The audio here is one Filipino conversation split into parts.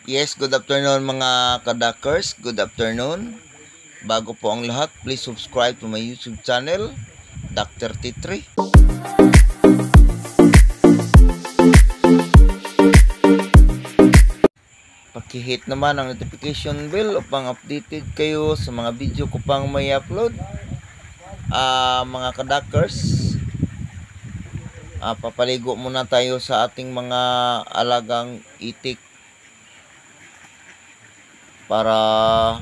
Yes, good afternoon mga kadakers. Good afternoon. Bago po ang lahat, please subscribe to my YouTube channel, Dr. T3. Paki-hit naman ang notification bell upang updated kayo sa mga video ko pang may upload. Mga kadakers, papaligo muna tayo sa ating mga alagang itik para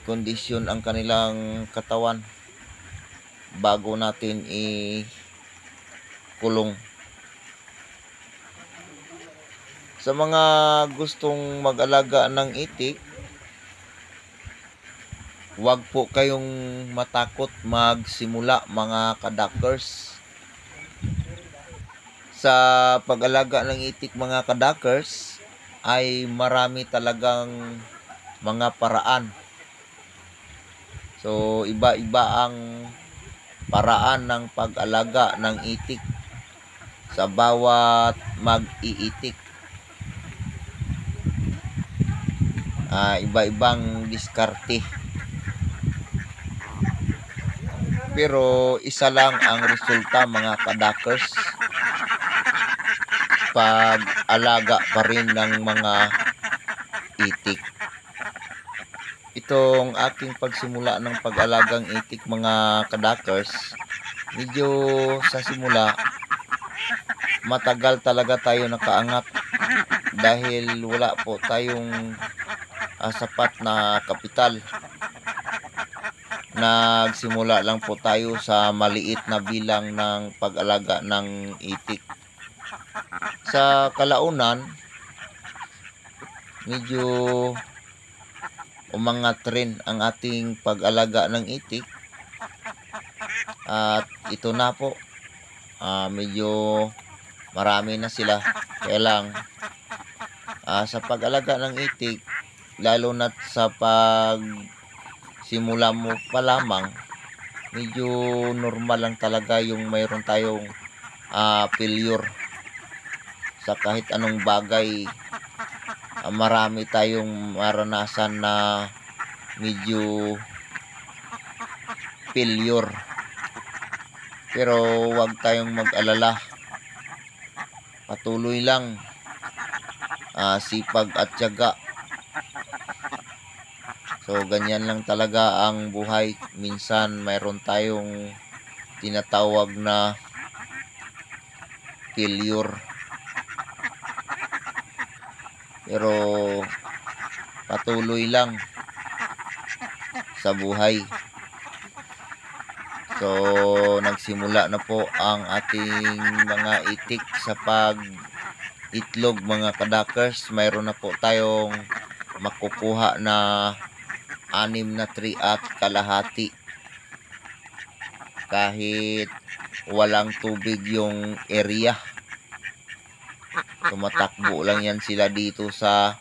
kondisyon ang kanilang katawan bago natin ikulong. Sa mga gustong mag-alaga ng itik, huwag po kayong matakot magsimula mga kadakers. Sa pag-alaga ng itik mga kadakers ay marami talagang mga paraan. So iba-iba ang paraan ng pag-alaga ng itik sa bawat mag-iitik. Iba-ibang diskarte. Pero isa lang ang resulta mga kadakers, pag-alaga pa rin ng mga itik. Itong aking pagsimula ng pag-alagang itik mga kadakers, medyo sa simula matagal talaga tayo nakaangat dahil wala po tayong sapat na kapital. Nagsimula lang po tayo sa maliit na bilang ng pag-alaga ng itik. Sa kalaunan, medyo umangat rin ang ating pag-alaga ng itik. At ito na po, medyo marami na sila. Kaya lang, sa pag-alaga ng itik, lalo na sa simula mo pa lamang, medyo normal lang talaga yung mayroon tayong failure sa kahit anong bagay. Marami tayong maranasan na medyo failure, pero huwag tayong mag-alala, patuloy lang, sipag at tiyaga. So ganyan lang talaga ang buhay. Minsan mayroon tayong tinatawag na failure, pero patuloy lang sa buhay. So nagsimula na po ang ating mga itik sa pag-itlog mga kadakers. Mayroon na po tayong makukuha na 6 na tray at kalahati kahit walang tubig yung area. Tumatakbo lang yan sila dito sa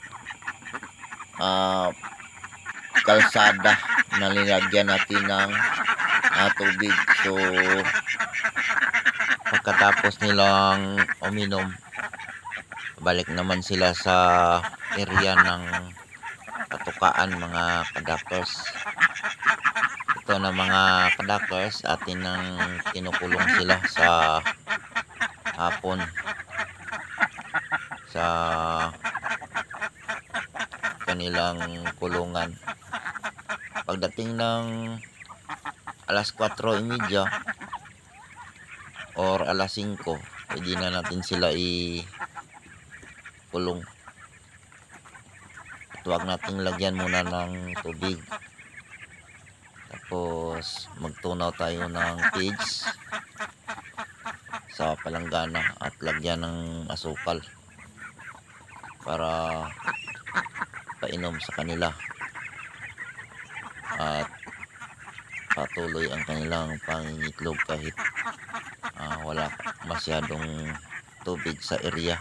kalsada na linagyan natin ng tubig. So pagkatapos nilang uminom, balik naman sila sa area ng patukaan mga kadakers. Ito na mga kadakers, atin nang kinukulong sila sa hapon sa kanilang kulungan. Pagdating ng alas 4:30 or alas 5, pwede na natin sila ikulong. At huwag nating lagyan muna ng tubig. Tapos magtunaw tayo ng cage sa palanggana at lagyan ng asukal para painom sa kanila at patuloy ang kanilang pangingitlog kahit wala masyadong tubig sa area.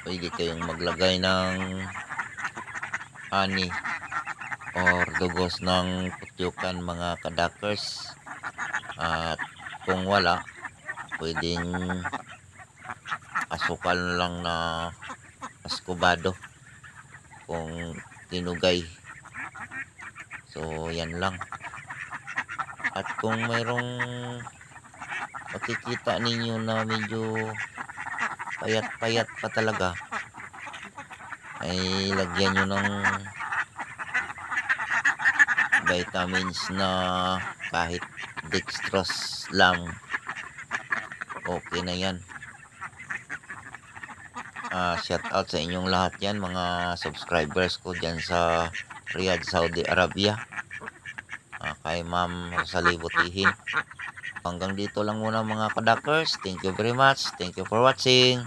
Pwede kayong maglagay ng ani or dugos ng putyukan mga kadakers, at kung wala, pwedeng asukal lang na askubado kung tinugay. So yan lang. At kung mayroong makikita ninyo na medyo payat-payat pa talaga, ay lagyan nyo ng vitamins na kahit dextrose lang, okay na yan. Shout out sa inyong lahat yan, mga subscribers ko dyan sa Riyadh, Saudi Arabia. Kay Ma'am Rosalie Butihin. Hanggang dito lang muna mga kadakers. Thank you very much. Thank you for watching.